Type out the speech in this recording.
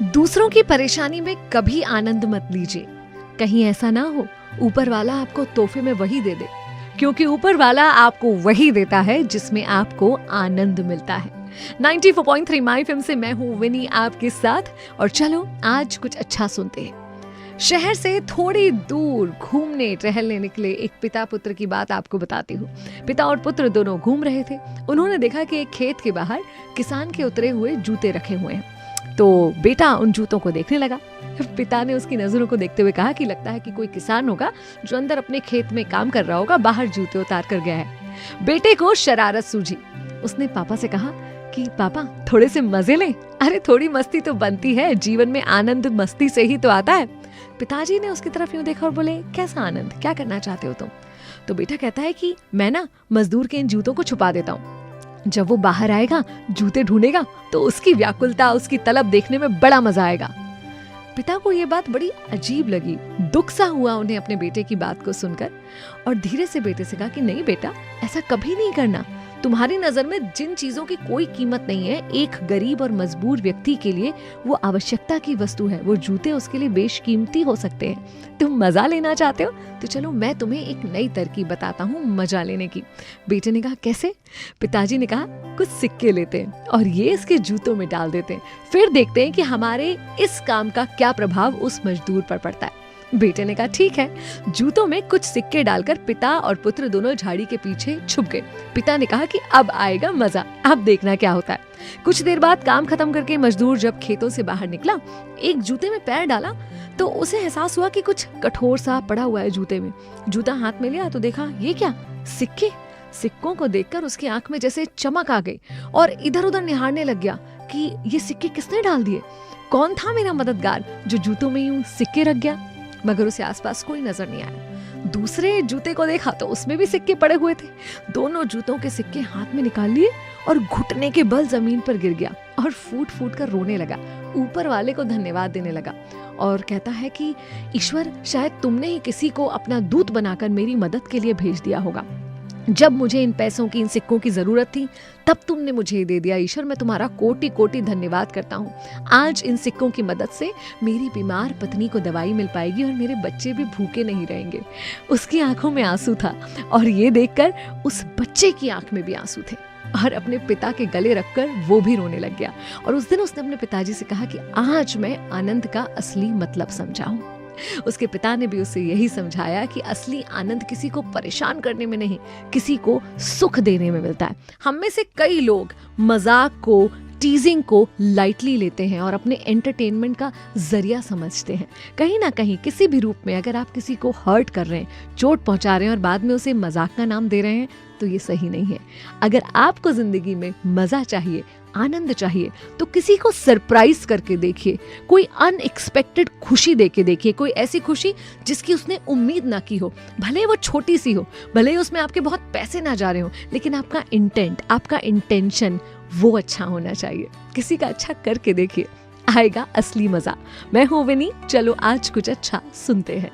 दूसरों की परेशानी में कभी आनंद मत लीजिए। कहीं ऐसा ना हो ऊपर वाला आपको तोहफे में वही दे दे, क्योंकि ऊपर वाला आपको वही देता है जिसमें आपको आनंद मिलता है। 94.3 माय एफएम से मैं हूँ विनी आपके साथ, और चलो आज कुछ अच्छा सुनते हैं। शहर से थोड़ी दूर घूमने टहलने निकले एक पिता पुत्र की बात आपको बताती हूँ। पिता और पुत्र दोनों घूम रहे थे। उन्होंने देखा कि एक खेत के बाहर किसान के उतरे हुए जूते रखे हुए हैं, तो बेटा उन जूतों को देखने लगा। पिता ने उसकी नजरों को देखते हुए कहा कि लगता है कि कोई किसान होगा जो अंदर अपने खेत में काम कर रहा होगा, बाहर जूते उतार कर गया है। बेटे को शरारत सूझी। उसने पापा से कहा कि पापा थोड़े से मजे लें। अरे थोड़ी मस्ती तो बनती है, जीवन में आनंद मस्ती से ही तो आता है। पिताजी ने उसकी तरफ यूं देखा और बोले, कैसा आनंद, क्या करना चाहते हो तुम? तो बेटा कहता है कि मैं ना मजदूर के इन जूतों को छुपा देता हूँ। जब वो बाहर आएगा जूते ढूंढेगा तो उसकी व्याकुलता, उसकी तलब देखने में बड़ा मजा आएगा। पिता को ये बात बड़ी अजीब लगी, दुख सा हुआ उन्हें अपने बेटे की बात को सुनकर, और धीरे से बेटे से कहा कि नहीं बेटा, ऐसा कभी नहीं करना। तुम्हारी नजर में जिन चीजों की कोई कीमत नहीं है, एक गरीब और मजबूर व्यक्ति के लिए वो आवश्यकता की वस्तु है। वो जूते उसके लिए बेशकीमती हो सकते हैं। तुम मजा लेना चाहते हो तो चलो मैं तुम्हें एक नई तरकीब बताता हूँ मजा लेने की। बेटे ने कहा कैसे? पिताजी ने कहा कुछ सिक्के लेते हैं और ये इसके जूतों में डाल देते हैं, फिर देखते हैं कि हमारे इस काम का क्या प्रभाव उस मजदूर पर पड़ता है। बेटे ने कहा ठीक है। जूतों में कुछ सिक्के डालकर पिता और पुत्र दोनों झाड़ी के पीछे छुप गए। पिता ने कहा कि अब आएगा मजा, अब देखना क्या होता है। कुछ देर बाद काम खत्म करके मजदूर जब खेतों से बाहर निकला, एक जूते में पैर डाला तो उसे एहसास हुआ कि कुछ कठोर सा पड़ा हुआ है जूते में। जूता हाथ में लिया तो देखा ये क्या, सिक्के। सिक्कों को देखकर उसकी आंख में जैसे चमक आ गई और इधर उधर निहारने लग गया कि ये सिक्के किसने डाल दिए, कौन था मेरा मददगार जो जूतों में यूं सिक्के रख गया। मगर उसे आसपास कोई नजर नहीं आया। दूसरे जूते को देखा तो उसमें भी सिक्के पड़े हुए थे। दोनों जूतों के सिक्के हाथ में निकाल लिए और घुटने के बल जमीन पर गिर गया और फूट फूट कर रोने लगा। ऊपर वाले को धन्यवाद देने लगा और कहता है कि ईश्वर, शायद तुमने ही किसी को अपना दूत बनाकर मेरी मदद के लिए भेज दिया होगा। जब मुझे इन पैसों की, इन सिक्कों की जरूरत थी, तब तुमने मुझे दे दिया। ईश्वर, मैं तुम्हारा कोटि कोटि धन्यवाद करता हूँ। आज इन सिक्कों की मदद से मेरी बीमार पत्नी को दवाई मिल पाएगी और मेरे बच्चे भी भूखे नहीं रहेंगे। उसकी आंखों में आंसू था और ये देखकर उस बच्चे की आंख में भी आंसू थे और अपने पिता के गले रखकर वो भी रोने लग गया। और उस दिन उसने अपने पिताजी से कहा कि आज मैं आनंद का असली मतलब समझा हूँ। उसके पिता ने भी उसे यही समझाया कि असली आनंद किसी को परेशान करने में नहीं, किसी को सुख देने में मिलता है। हम में से कई लोग मजाक को, टीजिंग को लाइटली लेते हैं और अपने एंटरटेनमेंट का जरिया समझते हैं। कहीं ना कहीं किसी भी रूप में अगर आप किसी को हर्ट कर रहे हैं, चोट पहुंचा रहे हैं और बाद में उसे मजाक का नाम दे रहे हैं, तो ये सही नहीं है। अगर आपको जिंदगी में मजा चाहिए, आनंद चाहिए, तो किसी को सरप्राइज करके देखिए। कोई अनएक्सपेक्टेड खुशी देके देखिए, कोई ऐसी खुशी जिसकी उसने उम्मीद ना की हो। भले वो छोटी सी हो, भले ही उसमें आपके बहुत पैसे ना जा रहे हो, लेकिन आपका इंटेंट, आपका इंटेंशन वो अच्छा होना चाहिए। किसी का अच्छा करके देखिए, आएगा असली मजा। मैं हूं विनी, चलो आज कुछ अच्छा सुनते हैं।